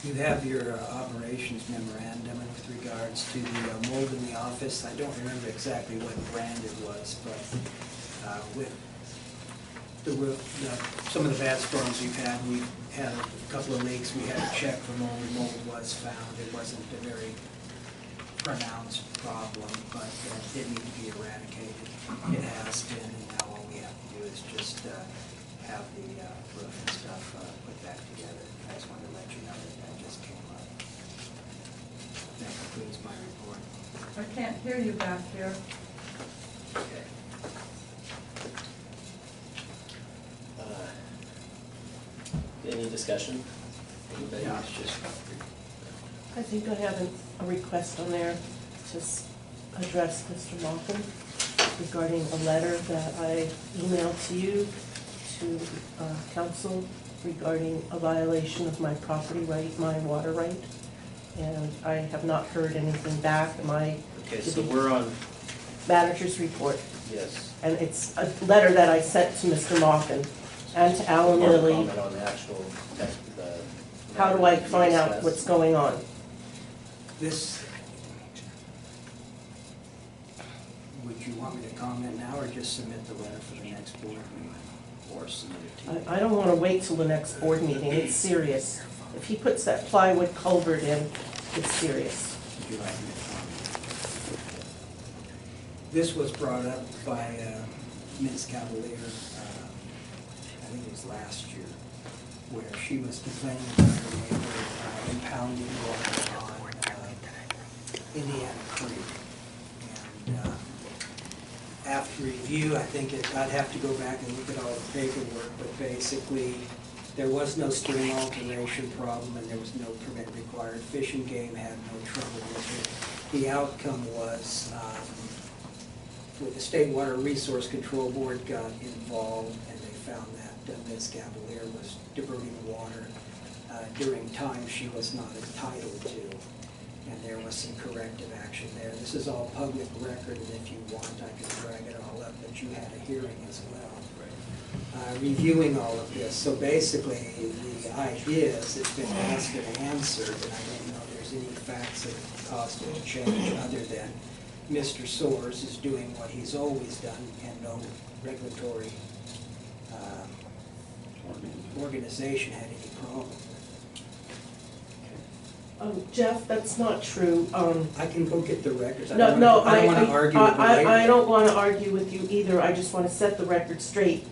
L: You have your operations memorandum with regards to the mold in the office. I don't remember exactly what brand it was, but with some of the bad storms we've had a couple of leaks, we had to check for mold. Mold was found. It wasn't a very pronounced problem, but it did need to be eradicated. It has been, and now all we have to do is just have the roof and stuff put back together. I just wanted to let you know that that just came up. That concludes my report.
N: I can't hear you back here.
A: Okay. Any discussion? Anybody?
L: Yeah, it's just
F: I think I have a request on there to address Mr. Malcolm regarding a letter that I emailed to you, to council, regarding a violation of my property right, my water right. And I have not heard anything back. Am I
A: Okay, so we're on,
F: manager's report?
A: yes.
F: And it's a letter that I sent to Mr. Malkin and to Alan
A: More
F: Lilly.
A: comment on the actual text,
F: How do I find out what's going on?
L: this, would you want me to comment now or just submit the letter for the next board meeting?
A: Or submit it to you?
F: I don't want to wait till the next board meeting. It's serious. If he puts that plywood culvert in, it's serious.
L: Would you like me to comment? This was brought up by Ms. Cavalier, I think it was last year, where she was complaining about her neighbor impounding water on Indiana Creek. And after review, I think I'd have to go back and look at all the paperwork, but basically, there was no stream alteration problem and there was no permit required. Fish and Game had no trouble with it. The outcome was, with the State Water Resource Control Board got involved and they found that Ms. Cavalier was diverting water during times she was not entitled to. And there was some corrective action there. This is all public record, and if you want, I can drag it all up, but you had a hearing as well. Reviewing all of this. So basically, the idea is it's been asked and answered, and I don't know if there's any facts that have caused it to change other than Mr. Soares is doing what he's always done, and no regulatory organization had any problem.
F: Jeff, that's not true.
L: I can go get the records. I
F: No,
L: don't
F: no,
L: wanna argue with the lady.
F: I don't want to argue with you either. I just want to set the record straight.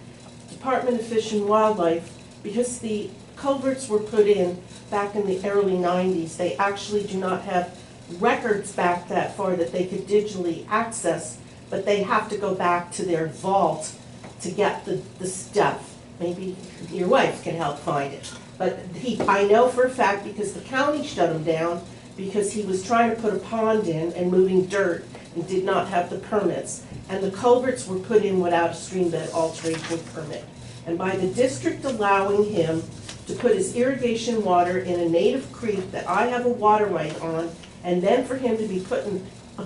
F: Department of Fish and Wildlife, because the culverts were put in back in the early 90s, they actually do not have records back that far that they could digitally access, but they have to go back to their vault to get the stuff. Maybe your wife can help find it. But I know for a fact, because the county shut him down, because he was trying to put a pond in and moving dirt and did not have the permits. And the culverts were put in without a stream bed alteration permit. And by the district allowing him to put his irrigation water in a native creek that I have a water right on, and then for him to be putting a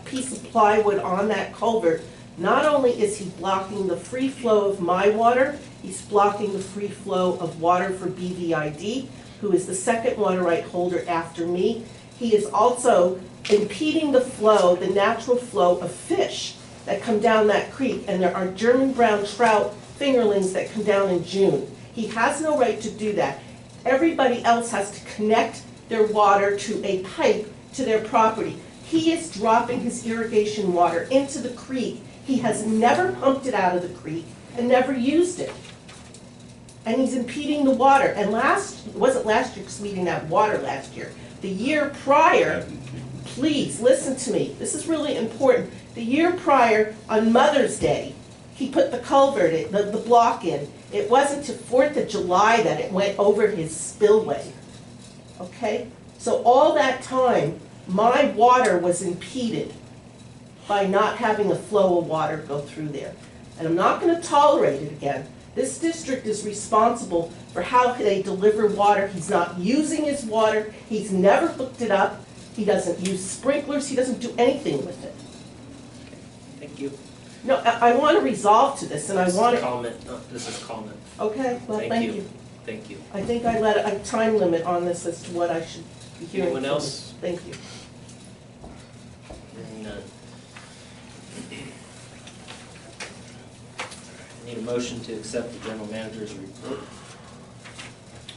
F: piece of plywood on that culvert, not only is he blocking the free flow of my water, he's blocking the free flow of water for BVID, who is the second water right holder after me. He is also impeding the flow, the natural flow of fish that come down that creek, and there are German brown trout fingerlings that come down in June. He has no right to do that. Everybody else has to connect their water to a pipe to their property. He is dropping his irrigation water into the creek. He has never pumped it out of the creek and never used it. And he's impeding the water. And it wasn't last year because we didn't have water last year. The year prior, please listen to me, this is really important. The year prior, on Mother's Day, he put the culvert, the block in. It wasn't to 4th of July that it went over his spillway. Okay? So all that time, my water was impeded by not having a flow of water go through there. And I'm not going to tolerate it again. This district is responsible for how they deliver water. He's not using his water. He's never hooked it up. He doesn't use sprinklers. He doesn't do anything with it.
A: Thank you.
F: No, I want to resolve to this, and I want to...
A: This is comment.
F: Okay, well, thank you.
A: Thank you.
F: I think I let a time limit on this as to what I should be hearing.
A: Anyone else?
F: Thank you.
A: Hearing none. Need a motion to accept the general manager's report.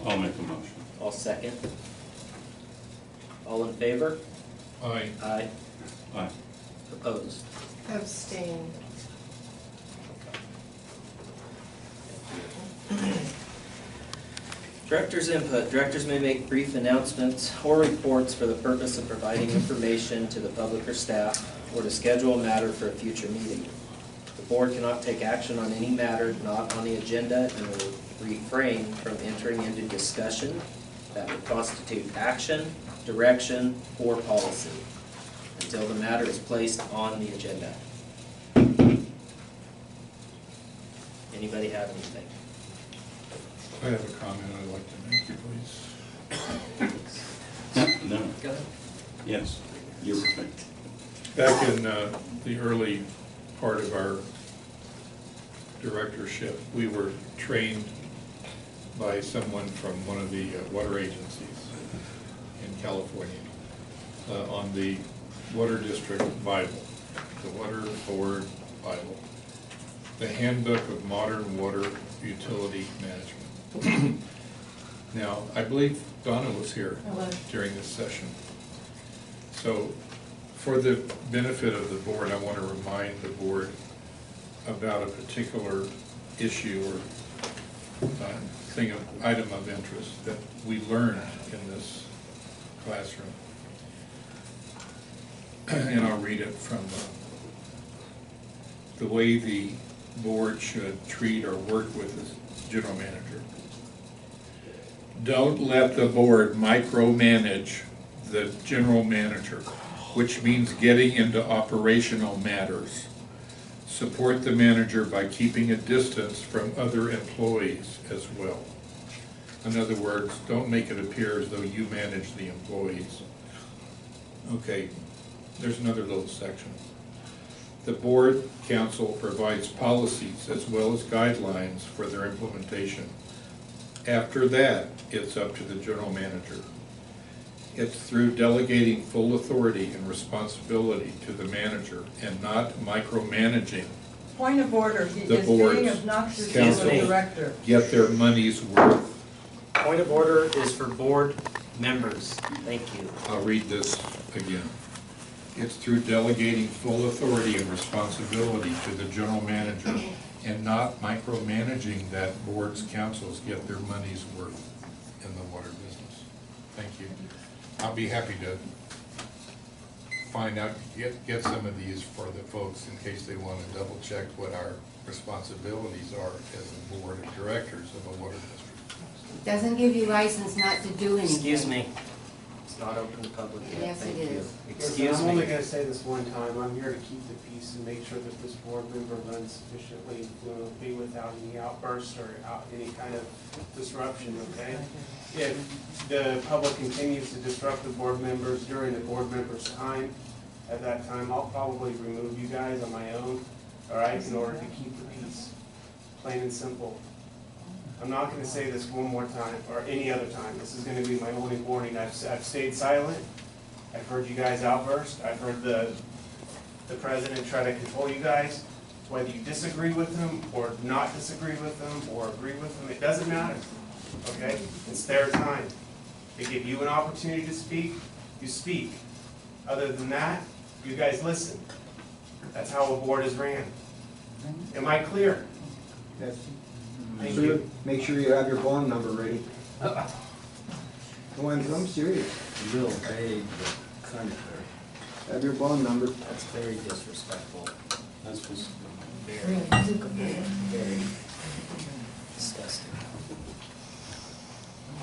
E: I'll make a motion.
A: I'll second. All in favor?
I: Aye.
A: Aye.
E: Aye.
A: Opposed?
K: Abstain.
A: Director's input. Directors may make brief announcements or reports for the purpose of providing information to the public or staff, or to schedule a matter for a future meeting. The board cannot take action on any matter not on the agenda and will refrain from entering into discussion that would constitute action, direction, or policy until the matter is placed on the agenda. Anybody have anything?
I: I have a comment I'd like to make, please.
E: No.
A: Go ahead.
E: Yes, you're right.
I: Back in the early part of our directorship, we were trained by someone from one of the water agencies in California on the Water District Bible, the Water Board Bible, the Handbook of Modern Water Utility Management. Now, I believe Donna was here during this session. So, for the benefit of the board, I want to remind the board about a particular issue or item of interest that we learned in this classroom. And I'll read it from the way the board should treat or work with the general manager. Don't let the board micromanage the general manager, which means getting into operational matters. Support the manager by keeping a distance from other employees as well. In other words, don't make it appear as though you manage the employees. Okay, there's another little section. The board council provides policies as well as guidelines for their implementation. After that, it's up to the general manager. It's through delegating full authority and responsibility to the manager and not micromanaging
N: Point of order, he
I: the
N: is
I: board's
N: being obnoxious to
I: council
N: the director.
I: get their money's worth.
A: Point of order is for board members. Thank you.
I: I'll read this again. It's through delegating full authority and responsibility to the general manager and not micromanaging that board's councils get their money's worth in the water business. Thank you. I'll be happy to find out, get some of these for the folks in case they want to double check what our responsibilities are as a board of directors of a water district.
D: Doesn't give you license not to do anything.
A: Excuse me. It's not open to public yet.
D: Yes,
A: Thank
D: it
A: you.
D: is.
A: Excuse
G: I'm only
A: me.
G: gonna say this one time, I'm here to keep the peace and make sure that this board member runs sufficiently fluently without any outbursts or any kind of disruption, okay? If the public continues to disrupt the board members during the board members' time, at that time, I'll probably remove you guys on my own, all right, in order to keep the peace, plain and simple. I'm not gonna say this one more time, or any other time. This is gonna be my only warning. I've stayed silent. I've heard you guys outburst. I've heard the president try to control you guys. Whether you disagree with him, or not disagree with him, or agree with him, it doesn't matter, okay? It's their time. They give you an opportunity to speak, you speak.
E: Other than that, you guys listen. That's how a board is ran. Am I clear?
M: Yes.
E: Thank you.
M: Make sure you have your phone number ready. Come on, I'm serious.
O: A little vague, but kind of clear.
M: Have your phone number.
A: That's very disrespectful.
O: That's just.
A: Very, very disgusting.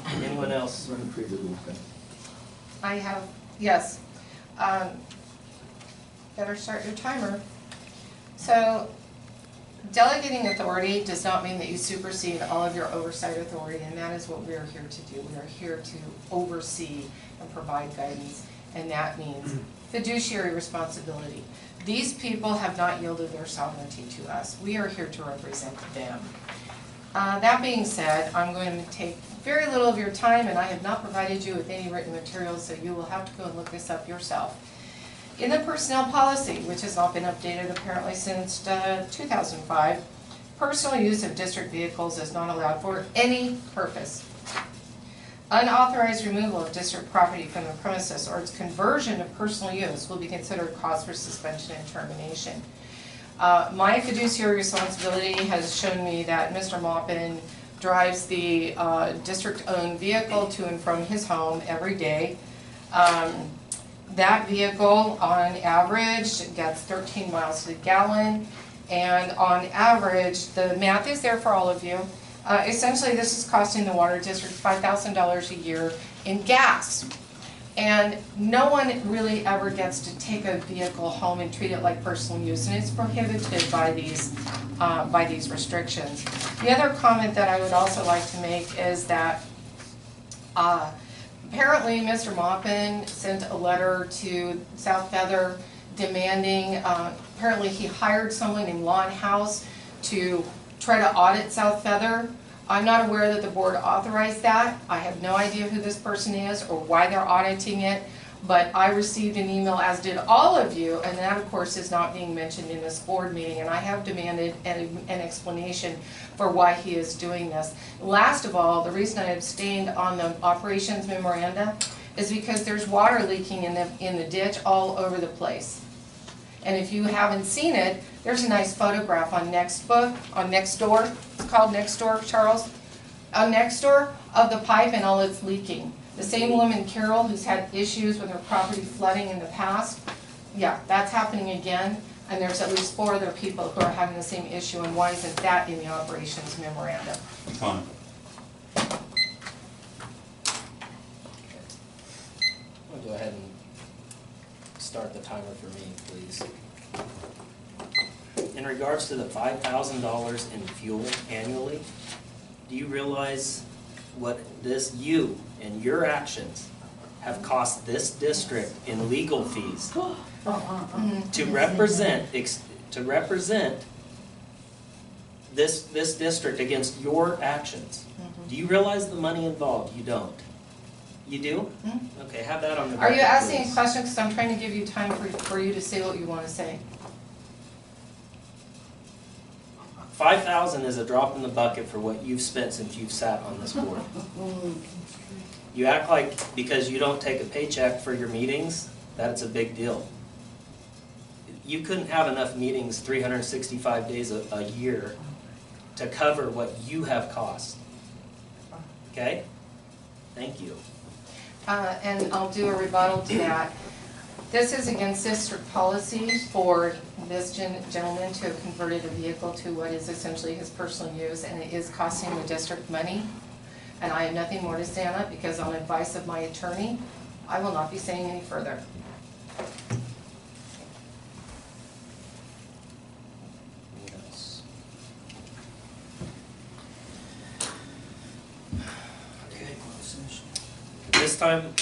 A: Anyone else?
M: Run for your little thing.
K: I have, yes. Better start your timer. So delegating authority does not mean that you supersede all of your oversight authority, and that is what we are here to do. We are here to oversee and provide guidance, and that means fiduciary responsibility. These people have not yielded their sovereignty to us. We are here to represent them. That being said, I'm going to take very little of your time, and I have not provided you with any written materials, so you will have to go and look this up yourself. In the personnel policy, which has not been updated apparently since 2005, personal use of district vehicles is not allowed for any purpose. Unauthorized removal of district property from the premises or its conversion to personal use will be considered cause for suspension and termination. My fiduciary responsibility has shown me that Mr. Maupin drives the district-owned vehicle to and from his home every day. That vehicle, on average, gets 13 miles to the gallon, and on average, the math is there for all of you. Essentially, this is costing the water district $5,000 a year in gas. And no one really ever gets to take a vehicle home and treat it like personal use, and it's prohibited by these restrictions. The other comment that I would also like to make is that apparently Mr. Maupin sent a letter to South Feather demanding, apparently he hired someone named Lon House to try to audit South Feather. I'm not aware that the board authorized that. I have no idea who this person is or why they're auditing it, but I received an email, as did all of you, and that of course is not being mentioned in this board meeting, and I have demanded an explanation for why he is doing this. Last of all, the reason I abstained on the operations memoranda is because there's water leaking in the ditch all over the place. And if you haven't seen it, there's a nice photograph on Nextdoor. It's called Nextdoor, Charles. On Nextdoor of the pipe and all it's leaking. The same woman, Carol, who's had issues with her property flooding in the past, yeah, that's happening again. And there's at least 4 other people who are having the same issue, and why isn't that in the operations memorandum?
I: Fine.
A: I'll go ahead and start the timer for me, please. In regards to the $5,000 in fuel annually, do you realize what you and your actions have cost this district in legal fees to represent this district against your actions? Do you realize the money involved? You don't. You do? Okay, have that on the record,
K: Are you asking
A: please.
K: a question because I'm trying to give you time for you to say what you want to say?
A: 5,000 is a drop in the bucket for what you've spent since you've sat on this board. You act like because you don't take a paycheck for your meetings, that it's a big deal. You couldn't have enough meetings 365 days a year to cover what you have cost. Okay? Thank you.
K: And I'll do a rebuttal to that. This is against district policy for this gentleman to have converted a vehicle to what is essentially his personal use, and it is costing the district money. And I have nothing more to say on it because on advice of my attorney, I will not be saying any further.
A: Yes. Okay. This time,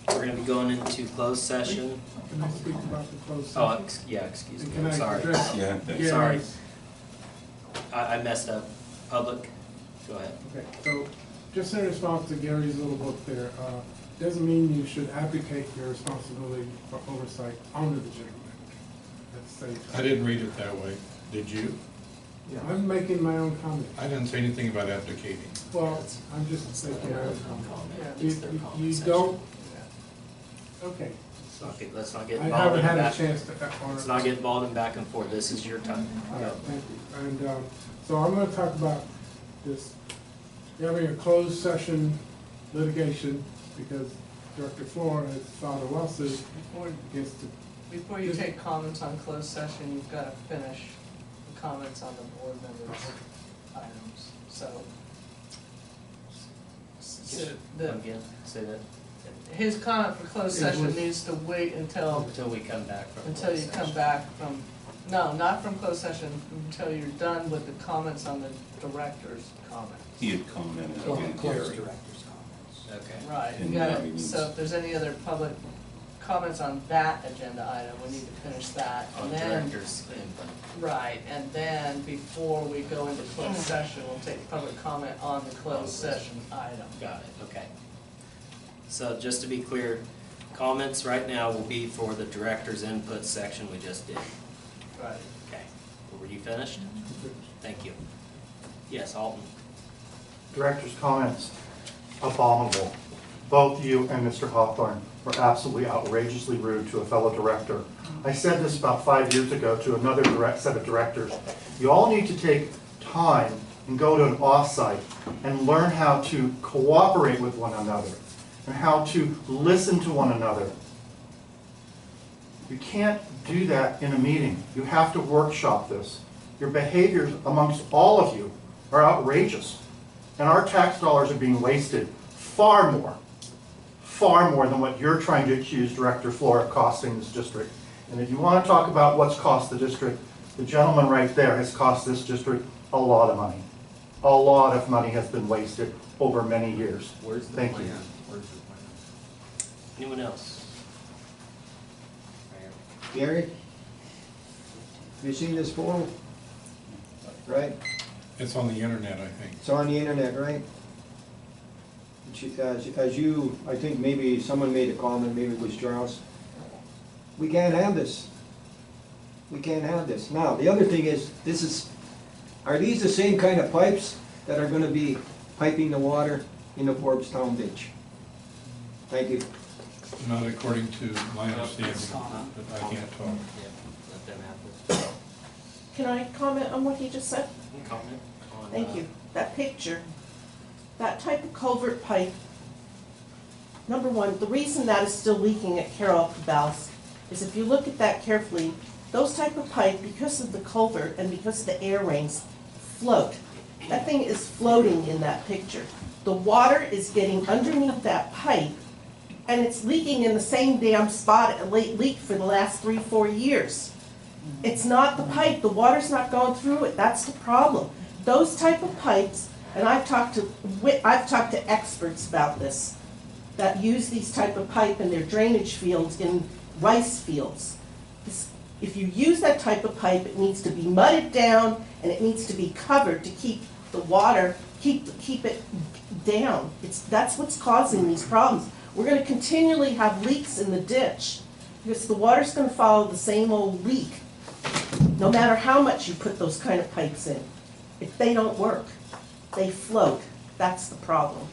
A: we're going to be going into closed session.
G: Can I speak about the closed session?
A: Oh, excuse
G: And
A: me,
G: can
A: I'm
G: I
A: sorry.
G: address
I: Yeah.
A: Sorry.
G: Gary's-
A: I messed up. Public, go ahead.
G: Okay, so just in response to Gary's little book there, doesn't mean you should abdicate your responsibility for oversight onto the general manager at the same
I: I
G: time.
I: didn't read it that way. Did you?
G: I'm making my own comment.
I: I didn't say anything about abdicating.
G: Well, I'm just making my own comment.
A: It's their comment
G: You
A: section.
G: don't, okay,
A: Let's not get
G: I
A: involved
G: haven't
A: in
G: had a
A: back.
G: chance to.
A: Let's not get involved in back and forth. This is your time.
G: All
A: Go.
G: right, thank you. And so I'm gonna talk about this, having a closed session litigation, because Director Flora has filed a lawsuit against the.
N: Before you take comments on closed session, you've got to finish the comments on the board members' items, so.
A: Come again, say that.
N: His comment for closed session needs to wait
A: Until we come back from.
N: until you come back from, no, not from closed session, until you're done with the comments on the director's comments.
E: He had commented
L: Close
E: again,
L: director's
E: Gary.
L: comments.
A: Okay.
N: Right,
E: And
N: you got
E: now
N: it,
E: he needs-
N: so if there's any other public comments on that agenda item, we need to finish that,
A: On
N: and then.
A: director's input.
N: Right, and then before we go into closed session, we'll take public comment on the closed session item.
A: Got it, okay. So just to be clear, comments right now will be for the director's input section we just did.
N: Right.
A: Okay. Were you finished? Thank you. Yes, Alton.
H: Director's comments, abominable. Both you and Mr. Hawthorne were absolutely outrageously rude to a fellow director. I said this about 5 years ago to another set of directors. You all need to take time and go to an offsite and learn how to cooperate with one another and how to listen to one another. You can't do that in a meeting. You have to workshop this. Your behaviors amongst all of you are outrageous. And our tax dollars are being wasted far more than what you're trying to accuse Director Flora of costing this district. And if you want to talk about what's cost the district, the gentleman right there has cost this district a lot of money. A lot of money has been wasted over many years.
A: Where's the
H: Thank
A: plan?
H: you.
A: Where's the plan? Anyone else?
M: Gary? Have you seen this photo? Right?
I: It's on the internet, I think.
M: It's on the internet, right? As you, I think maybe someone made a comment, maybe it was Charles. We can't have this. We can't have this. Now, the other thing is, are these the same kind of pipes that are gonna be piping the water in the Forbes Town ditch? Thank you.
I: Not according to my understanding, but I can't talk.
A: Yeah, let them have this.
F: Can I comment on what he just said?
A: Comment on.
F: Thank you. That picture, that type of culvert pipe, number one, the reason that is still leaking at Carroll Cabals is if you look at that carefully, those type of pipe, because of the culvert and because of the air rains, float. That thing is floating in that picture. The water is getting underneath that pipe and it's leaking in the same damn spot it leaked for the last 3-4 years. It's not the pipe, the water's not going through it, that's the problem. Those type of pipes, and I've talked to experts about this, that use these type of pipe in their drainage fields in rice fields. If you use that type of pipe, it needs to be mudded down and it needs to be covered to keep the water, keep it down. That's what's causing these problems. We're gonna continually have leaks in the ditch because the water's gonna follow the same old leak, no matter how much you put those kind of pipes in. If they don't work, they float. That's the problem.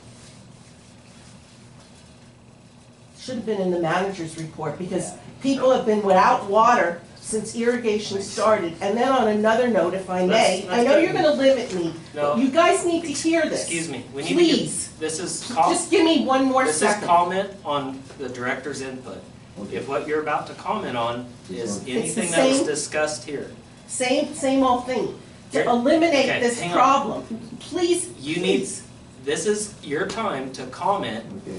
F: Should have been in the manager's report because people have been without water since irrigation started. And then on another note, if I may, I know you're gonna limit me,
A: No.
F: but you guys need to hear this.
A: Excuse me, we need to
F: Please,
A: get, this is
F: just give me one more
A: this is
F: second.
A: comment on the director's input. If what you're about to comment on is
F: the
A: anything that was
F: same-
A: discussed here,
F: Same old thing.
A: Here-
F: To eliminate
A: okay,
F: this
A: hang on.
F: problem, please,
A: you need,
F: please.
A: this is your time to comment
M: Okay.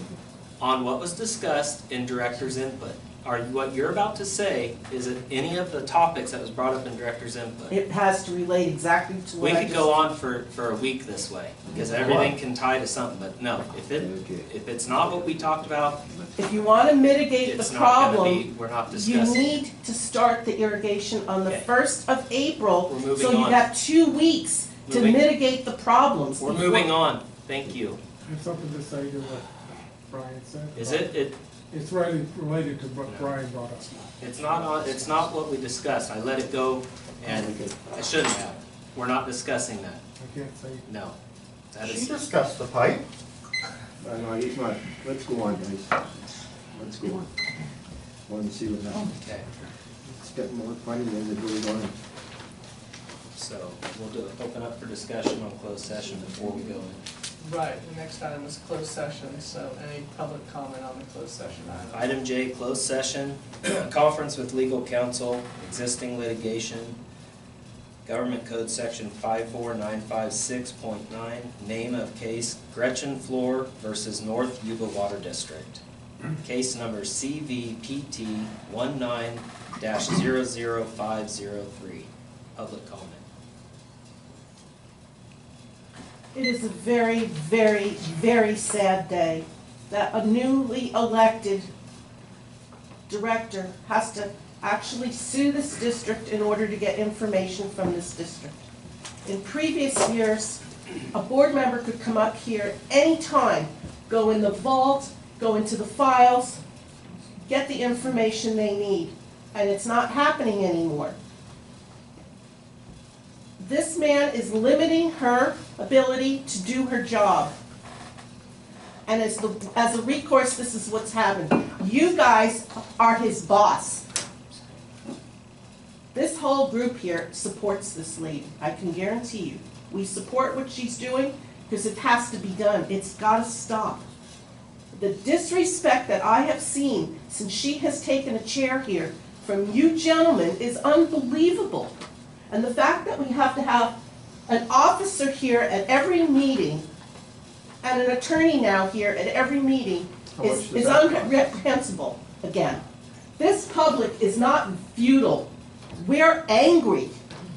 A: on what was discussed in director's input. What you're about to say, is it any of the topics that was brought up in director's input?
F: It has to relate exactly to
A: We
F: what I
A: could
F: just.
A: go on for a week this way, because everything can tie to something, but no, if it's not what we talked about,
F: If you want to mitigate
A: it's
F: the
A: not gonna
F: problem,
A: be, we're not
F: you
A: discussing.
F: need to start the irrigation on the
A: Okay.
F: 1st of April.
A: We're moving
F: So you
A: on.
F: have 2 weeks to
A: Moving-
F: mitigate the problems.
A: We're
F: before-
A: moving on, thank you.
G: I have something to say to what Brian said.
A: Is it,
G: It's really related to what Brian brought up.
A: it's not what we discussed, I let it go, and I shouldn't have. We're not discussing that,
G: I can't say.
A: no. That
H: She
A: is,
H: discussed the pipe.
M: No, he's not. Let's go on, guys. Let's go on. wanted to see what happened.
A: Okay,
M: It's getting more funny as it goes on.
A: so we'll open up for discussion on closed session before we go in.
N: Right, the next item is closed session, so any public comment on the closed session item?
A: Item J, closed session, conference with legal counsel, existing litigation, Government Code Section 54956.9, name of case Gretchen Floor versus North Yuba Water District. Case number CVPT 19-00503. Public comment.
F: It is a very, very, very sad day that a newly elected director has to actually sue this district in order to get information from this district. In previous years, a board member could come up here anytime, go in the vault, go into the files, get the information they need, and it's not happening anymore. This man is limiting her ability to do her job. And as a recourse, this is what's happened. You guys are his boss. This whole group here supports this lady, I can guarantee you. We support what she's doing because it has to be done. It's got to stop. The disrespect that I have seen since she has taken a chair here from you gentlemen is unbelievable. And the fact that we have to have an officer here at every meeting and an attorney now here at every meeting is unreprehensible again. This public is not feudal. We're angry.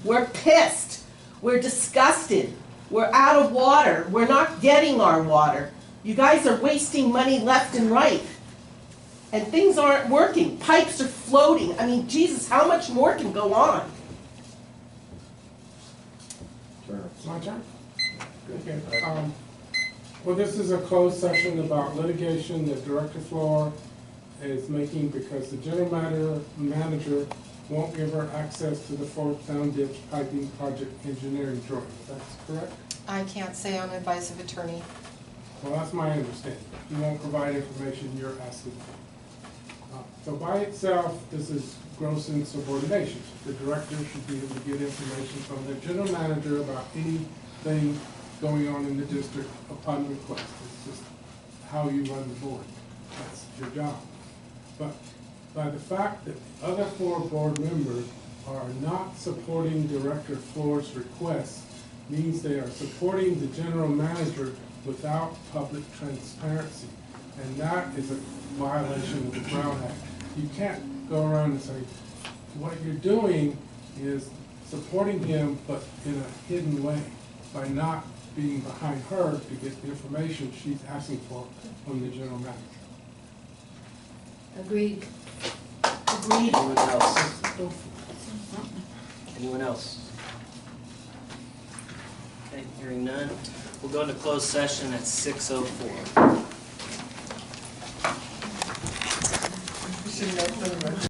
F: We're pissed. We're disgusted. We're out of water. We're not getting our water. You guys are wasting money left and right. And things aren't working. Pipes are floating. I mean, Jesus, how much more can go on?
G: My turn? Okay. Well, this is a closed session about litigation that Director Floor is making because the general manager won't give her access to the Fort Sound Ditch Piping Project engineering drawings. That's correct?
K: I can't say on advice of attorney.
G: Well, that's my understanding. You won't provide information you're asking for. So by itself, this is gross insubordination. The director should be able to get information from the general manager about anything going on in the district upon request. It's just how you run the board. That's your job. But by the fact that the other 4 board members are not supporting Director Floor's request means they are supporting the general manager without public transparency. And that is a violation of the Brown Act. You can't go around and say, what you're doing is supporting him, but in a hidden way, by not being behind her to get the information she's asking for from the general manager.
D: Agreed.
F: Agreed.
A: Anyone else? Anyone else? Okay, hearing none. We'll go into closed session at 6:04.